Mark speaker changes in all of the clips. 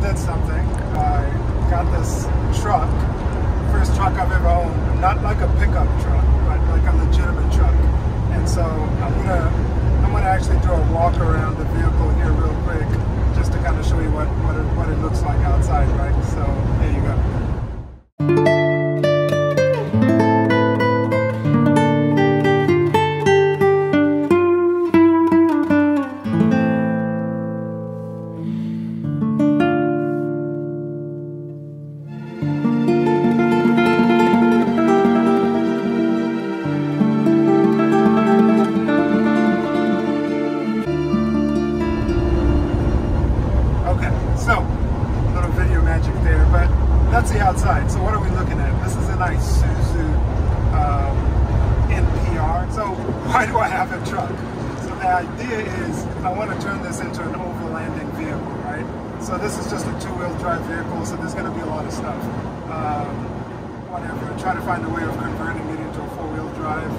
Speaker 1: did something. I got this truck, first truck I've ever owned, not like a pickup truck, but like a legitimate truck. And so I'm gonna actually do a walk around the vehicle here real quick, just to kind of show you what it looks like outside, right? So there you go. That's the outside. So what are we looking at? This is an ISUZU NPR. So why do I have a truck? So the idea is I want to turn this into an overlanding vehicle, right? So this is just a two-wheel drive vehicle, so there's going to be a lot of stuff. Whatever, try to find a way of converting it into a four-wheel drive,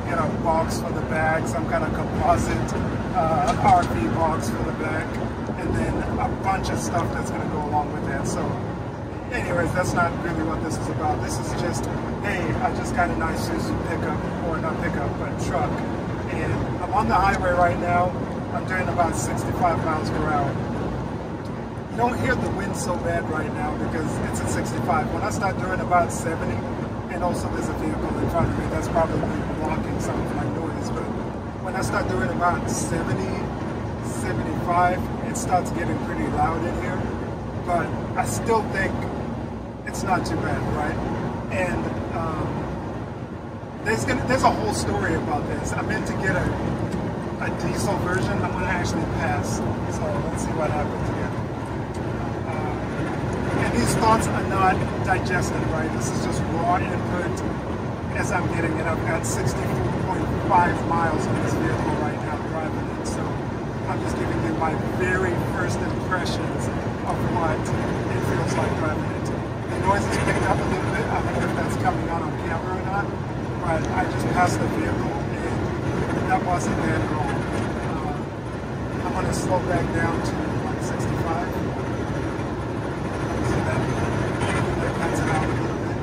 Speaker 1: get a box for the back, some kind of composite RV box for the back, and then a bunch of stuff that's going to go along with that. So anyways, that's not really what this is about. This is just, hey, I just got a nice ISUZU pickup, or not pickup, but truck. And I'm on the highway right now. I'm doing about 65 miles per hour. You don't hear the wind so bad right now because it's at 65. When I start doing about 70, and also there's a vehicle in front of me that's probably blocking some of my noise, but when I start doing about 70, 75, it starts getting pretty loud in here. But I still think it's not too bad, right? And there's a whole story about this. I meant to get a diesel version. I'm going to actually pass. So let's see what happens here. And these thoughts are not digested, right? This is just raw input as I'm getting it. I've got 64.5 miles on this vehicle right now driving it. So I'm just giving you my very first impressions of what it feels like driving it. The noise is picked up a little bit. I don't know if that's coming out on camera or not, but I just passed the vehicle and that wasn't bad at all. I'm going to slow back down to 165. So that cuts it out a little bit.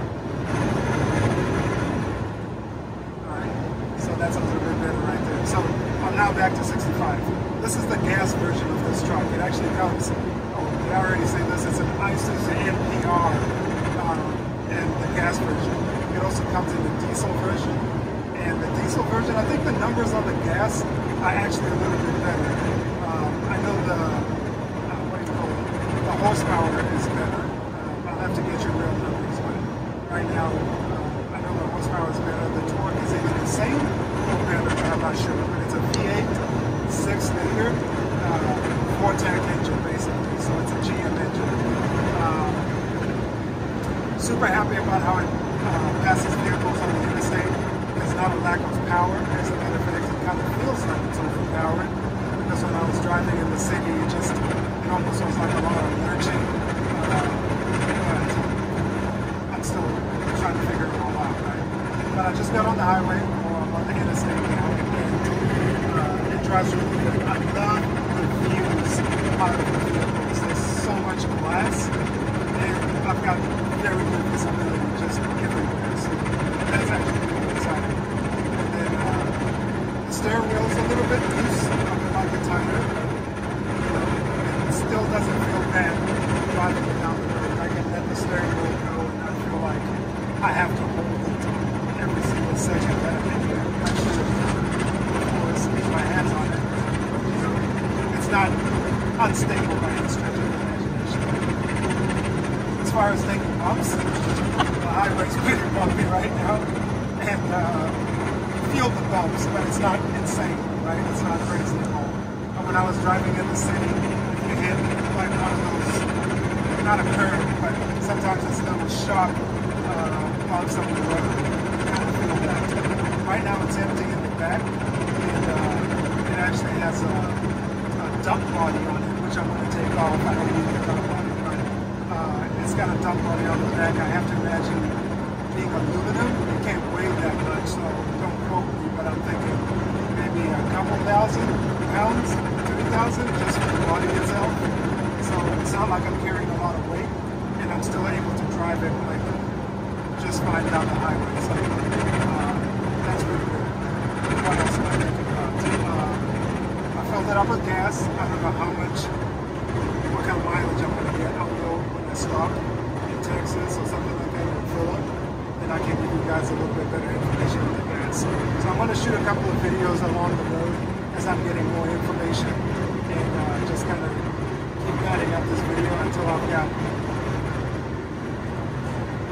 Speaker 1: Alright, so that's a little bit better right there. So I'm now back to 65. This is the gas version of this truck. It actually comes, I already say this, it's an ISUZU NPR and the gas version. It also comes in the diesel version. And the diesel version, I think the numbers on the gas are actually a little bit better. I know the horsepower is better. I'll have to get you real numbers, but right now, I know the horsepower is better. The torque is either the same or better, I'm not sure. But it's a V8, 6-liter, 4-tank engine basically, so it's a GM engine. Super happy about how it passes vehicles on the interstate. There's not a lack of power. As a matter of fact, it kind of feels like it's overpowered, because when I was driving in the city, it almost was like a lot of lurching. But I'm still trying to figure it all out, right? But I just got on the highway, or on the interstate now, and it drives really good. I love the views out of the vehicles. There's so much glass, and I've got very good visibility just everywhere. So that's actually really exciting. And then the steering wheel's a little bit loose. I would like it tighter. It still doesn't feel bad driving it down the road. I can let the steering wheel go and I feel like I have to hold it every single second that I'm in there. I should, of course, keep my hands on it. It's not unstable by any stretch of the imagination. As far as taking bumps, the highway's pretty bumpy right now, and you feel the bumps, but it's not insane, right? It's not crazy at all. But when I was driving in the city, if you hit like one of those, not a curve, but sometimes it's little sharp bumps on the road, you kind of feel that. Right now it's empty in the back, and it actually has a dump body on it, which I'm going to take off. I don't need the dump body, but it's got a dump body on the back. I have to imagine being aluminum, it can't weigh that much, so don't quote me, but I'm thinking maybe a couple thousand pounds, 2,000, just for the body itself. So it's not like I'm carrying a lot I'm still able to drive it like just fine down the highway. So that's really good. What else am I thinking about? I filled it up with gas. I don't know what kind of mileage I'm going to get. I'll know when I stop in Texas or something like that and fill up. And I can give you guys a little bit better information on the gas. So I'm going to shoot a couple of videos along the road as I'm getting more information, and just kind of keep adding up this video until I've got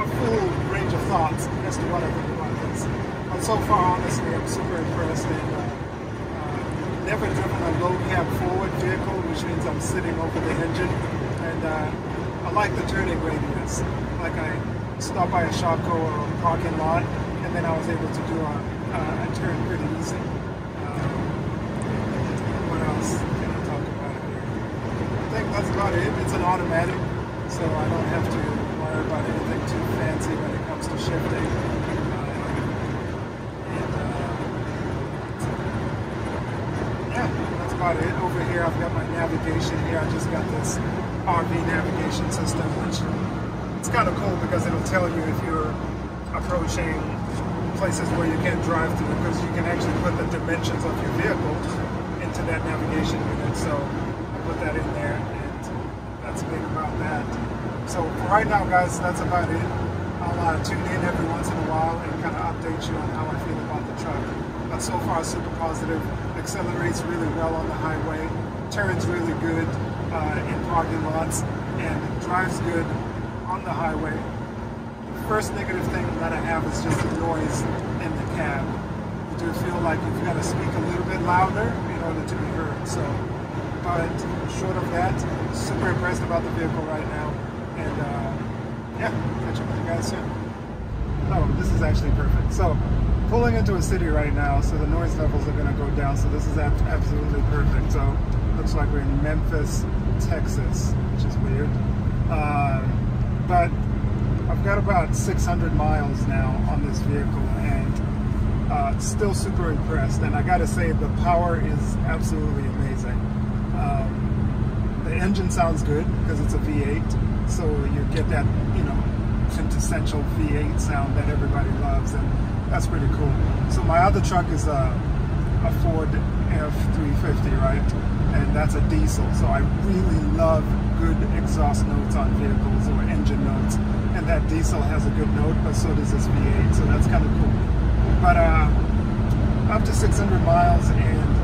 Speaker 1: a full range of thoughts as to what I think about this. But so far, honestly, I'm super impressed, and never driven a low cab forward vehicle, which means I'm sitting over the engine, and I like the turning radius. Like I stopped by a Shopko or a parking lot, and then I was able to do a turn pretty easy. What else can I talk about here? I think that's about it. It's an automatic, so I don't have to worry about anything too fancy when it comes to shifting. Yeah, that's about it. Over here, I've got my navigation here. I just got this RV navigation system, which it's kind of cool because it'll tell you if you're approaching places where you can't drive through, because you can actually put the dimensions of your vehicle into that navigation unit. So I put that in there, and that's big about that. So for right now, guys, that's about it. I'll tune in every once in a while and kind of update you on how I feel about the truck. But so far, super positive. Accelerates really well on the highway, turns really good in parking lots, and drives good on the highway. First negative thing that I have is just the noise in the cab. You do feel like you've got to speak a little bit louder in order to be heard. So, but short of that, super impressed about the vehicle right now. And yeah, catch up with you guys soon. Oh, this is actually perfect. So, pulling into a city right now, so the noise levels are going to go down. So this is absolutely perfect. So, looks like we're in Memphis, Texas, which is weird. But I've got about 600 miles now on this vehicle, and still super impressed. And I gotta say, the power is absolutely amazing. The engine sounds good because it's a V8, so you get that, you know, quintessential V8 sound that everybody loves, and that's pretty cool. So my other truck is a Ford F350, right? And that's a diesel, so I really love good exhaust notes on vehicles or engine notes, and that diesel has a good note, but so does this V8, so that's kind of cool. But up to 600 miles, and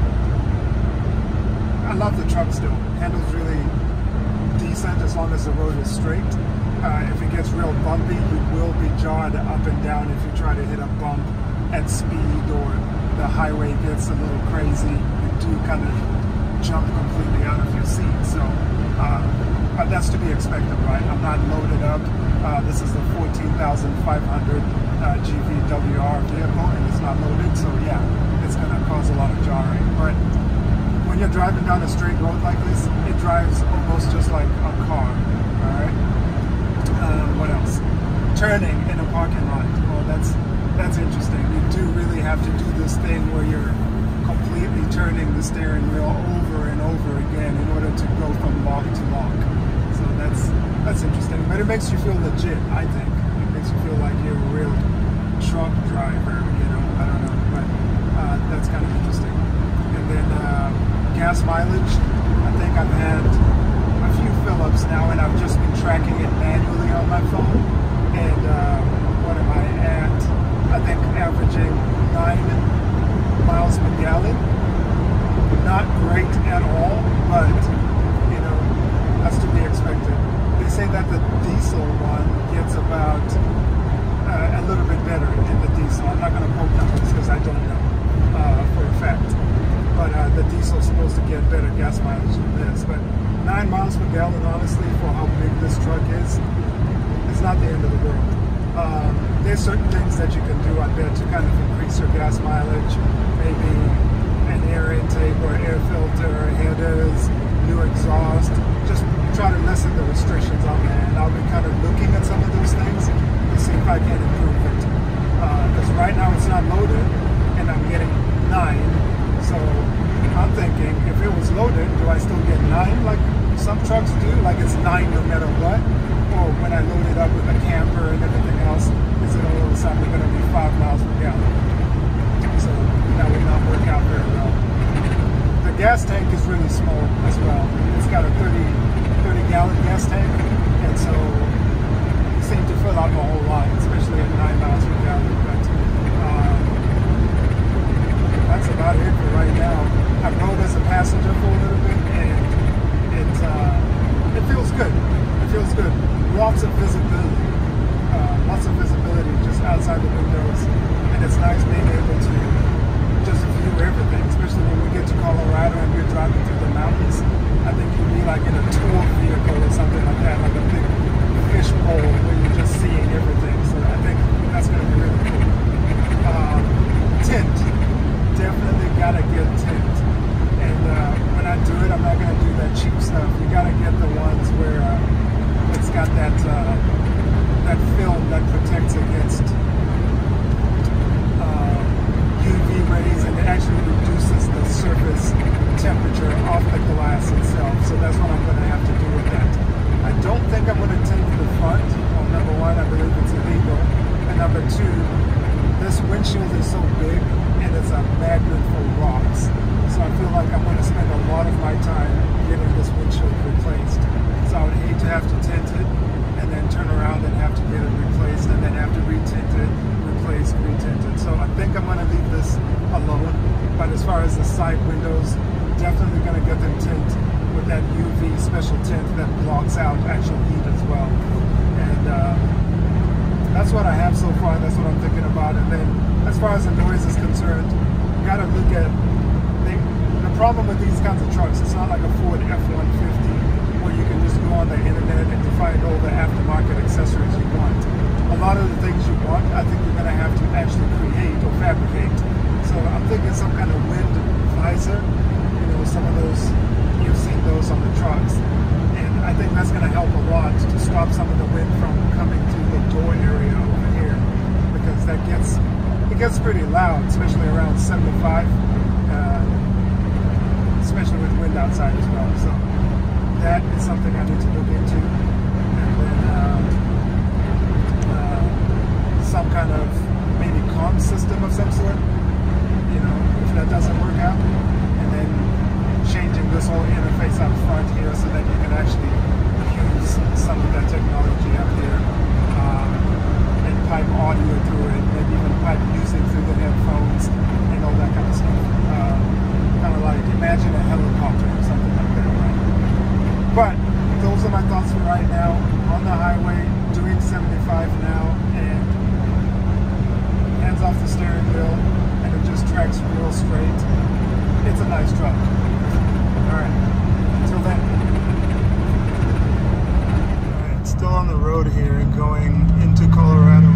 Speaker 1: I love the truck still. Handles really decent as long as the road is straight. If it gets real bumpy, you will be jarred up and down if you try to hit a bump at speed, or the highway gets a little crazy. You do kind of jump completely out of your seat. So, but that's to be expected, right? I'm not loaded up. This is the 14,500 GVWR vehicle, and it's not loaded. So yeah, it's going to cause a lot of jarring. But when you're driving down a straight road like this, it drives almost just like a car. All right. What else? Turning in a parking lot. Well, that's interesting. You do really have to do this thing where you're completely turning the steering wheel over and over again in order to go from lock to lock. So that's interesting. But it makes you feel legit, I think. It makes you feel like you're a real truck driver, you know. I don't know, but that's kind of interesting. And then gas mileage. I think I've had a few fill-ups now, and I've just been tracking it manually on my phone. And what am I at? I think averaging 9 miles per gallon. Not great at all, but you know, that's to be expected. They say that the diesel one gets about a little bit better in the diesel. I'm not going to quote numbers because I don't know for a fact. But the diesel's supposed to get better gas mileage than this. But 9 miles per gallon, honestly, for how big this truck is, it's not the end of the world. There's certain things that you can do, I bet, to kind of increase your gas mileage. Maybe an air intake or air filter, headers, new exhaust. Just try to lessen the restrictions on that. And I'll be kind of looking at some of those things to see if I can improve it. Because right now it's not loaded, and I'm getting 9. So I'm thinking, if it was loaded, do I still get 9 like some trucks do? Like it's 9 no matter what? Or when I load gas tank is really small as well. It's got a 30-gallon gas tank, and so it seemed to fill out the whole lot, especially at 9 miles per gallon. But that's about it for right now. I rode as a passenger for a little bit, and it feels good. It feels good. Lots of visibility. Just outside the windows, and it's nice being able to just view everything, especially when we get to Colorado and we're driving through the mountains. I think you'd be like in a tour vehicle or something like that, like a big fishbowl where you're just seeing everything. So I think that's going to be really cool. Tint. Definitely got to get tint. And when I do it, I'm not going to do that cheap stuff. You got to get the ones where it's got that film that protects against UV rays, and it actually reduces the surface temperature off the glass itself. So that's what I'm going to have to do with that. I don't think I'm going to tint the front. Well, number one, I believe it's illegal. And number two, this windshield is so big and it's a magnet for rocks. So I feel like I'm going to spend a lot of my time getting this windshield replaced. So I would hate to have to tint it and then turn around and have to get it replaced, and then have to retint it, replace, retint it. So I think I'm going to leave this alone. But as far as the side windows, definitely going to get them tint with that UV special tint that blocks out actual heat as well. And that's what I have so far. That's what I'm thinking about. And then as far as the noise is concerned, you got to look at the problem with these kinds of trucks. It's not like a Ford F-150 where you can just go on the internet and find all the aftermarket accessories you want. A lot of the things you want, I think you're going to have to actually create or fabricate. So I'm thinking some kind of wind visor, some of those, you've seen those on the trucks. And I think that's going to help a lot to stop some of the wind from coming through the door area over here, because it gets pretty loud, especially around 75, especially with wind outside as well. So that is something I need to look into. And then some kind of maybe comm system of some sort, if that doesn't work out. And then changing this whole interface up front here so that you can actually use some of that technology up there and pipe audio through it, maybe even pipe music through the headphones and all that kind of stuff. Kind of like, imagine a helicopter or something like that, right? But those are my thoughts for right now. On the highway, doing 75 now, and hands off the steering wheel, and it just tracks real straight. It's a nice truck. Alright, until then. Alright, still on the road here, going into Colorado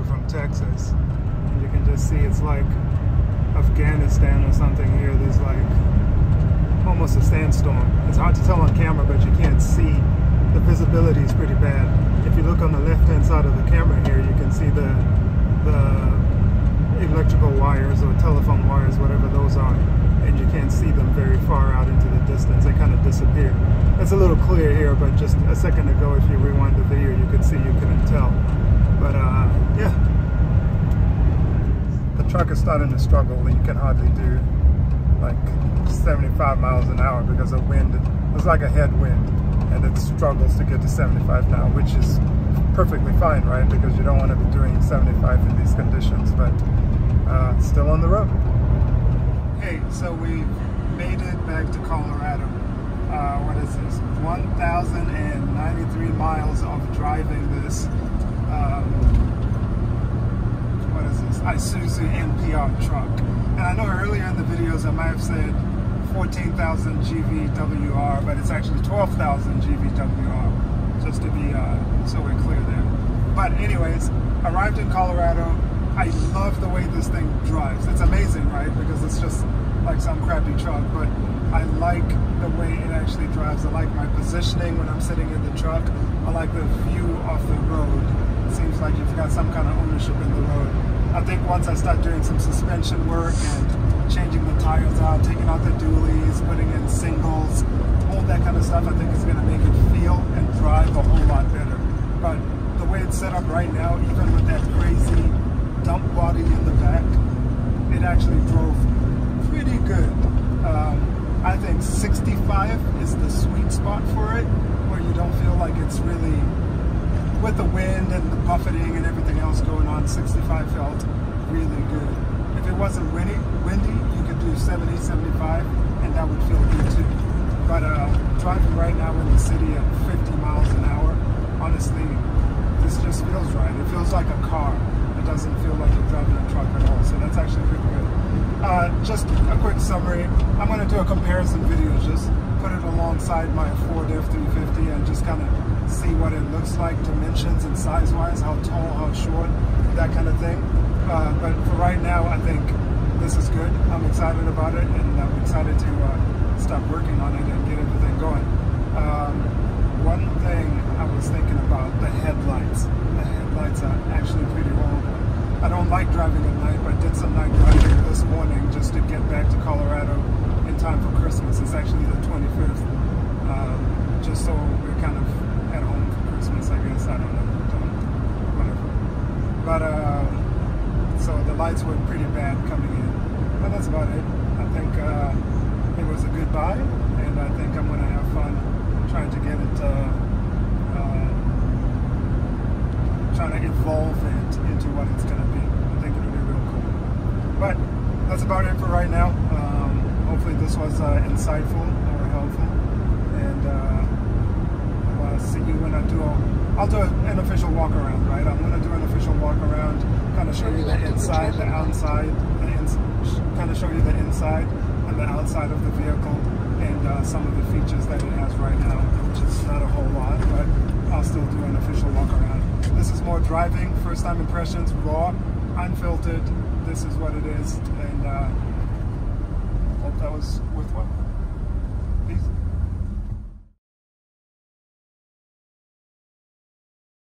Speaker 1: from Texas. And you can just see it's like Afghanistan or something here. There's like almost a sandstorm. It's hard to tell on camera, but you can't see. The visibility is pretty bad. If you look on the left-hand side of the camera here, you can see the electrical wires or telephone wires, whatever those are, and you can't see them very far out into the distance. They kind of disappear. It's a little clear here, but just a second ago, if you rewind the video, you could see you couldn't tell. But yeah, the truck is starting to struggle. You can hardly do like 75 miles an hour because of wind. It's like a headwind, and it struggles to get to 75 now, which is perfectly fine, right? Because you don't want to be doing 75 in these conditions, but still on the road. Hey, so we made it back to Colorado. What is this? 1,093 miles of driving this. What is this? ISUZU NPR truck. And I know earlier in the videos I might have said 14,000 GVWR, but it's actually 12,000 GVWR, just to be so we're clear there. But anyways, arrived in Colorado. I love the way this thing drives. It's amazing, right? Because it's just like some crappy truck, but I like the way it actually drives. I like my positioning when I'm sitting in the truck. I like the view of the road. It seems like you've got some kind of ownership in the road. I think once I start doing some suspension work and changing the tires out, taking out the dualies, putting in singles, all that kind of stuff, I think it's going to make it feel and drive a whole lot better. But the way it's set up right now, even with that crazy dump body in the back, it actually drove pretty good. I think 65 is the sweet spot for it, where you don't feel like it's really, with the wind and the buffeting and everything else going on, 65 felt really good. If it wasn't windy, you could do 70, 75, and that would feel good too. But driving right now in the city at 50 miles an hour, honestly, this just feels right. It feels like a car. It doesn't feel like you're driving a truck at all, so that's actually pretty good. Just a quick summary. I'm going to do a comparison video, just put it alongside my Ford F-350 and just kind of see what it looks like, dimensions and size-wise, how tall, how short, that kind of thing. But for right now, I think this is good. I'm excited about it, and I'm excited to start working on it and get everything going. One thing I was thinking about, the headlights. The headlights are actually pretty horrible. I don't like driving at night, but I did some night driving this morning just to get back to Colorado in time for Christmas. It's actually the 25th, just so we're kind of at home for Christmas, I guess. I don't know, whatever. But, so the lights were pretty bad coming in. But that's about it. I think it was a good buy, and I think I'm going to have fun trying to get it, trying to evolve it into what it's going to be. I think it'll be real cool. But that's about it for right now. Hopefully this was insightful or helpful, and I'll see you when I'll do an official walk around, right? I'm going to do an official walk around, kind of show you the inside, the outside, kind of show you the inside and the outside of the vehicle, and some of the features that it has right now, which is not a whole lot, but I'll still do an official walk around. This is more driving, first time impressions, raw, unfiltered. This is what it is, and hope that was worthwhile.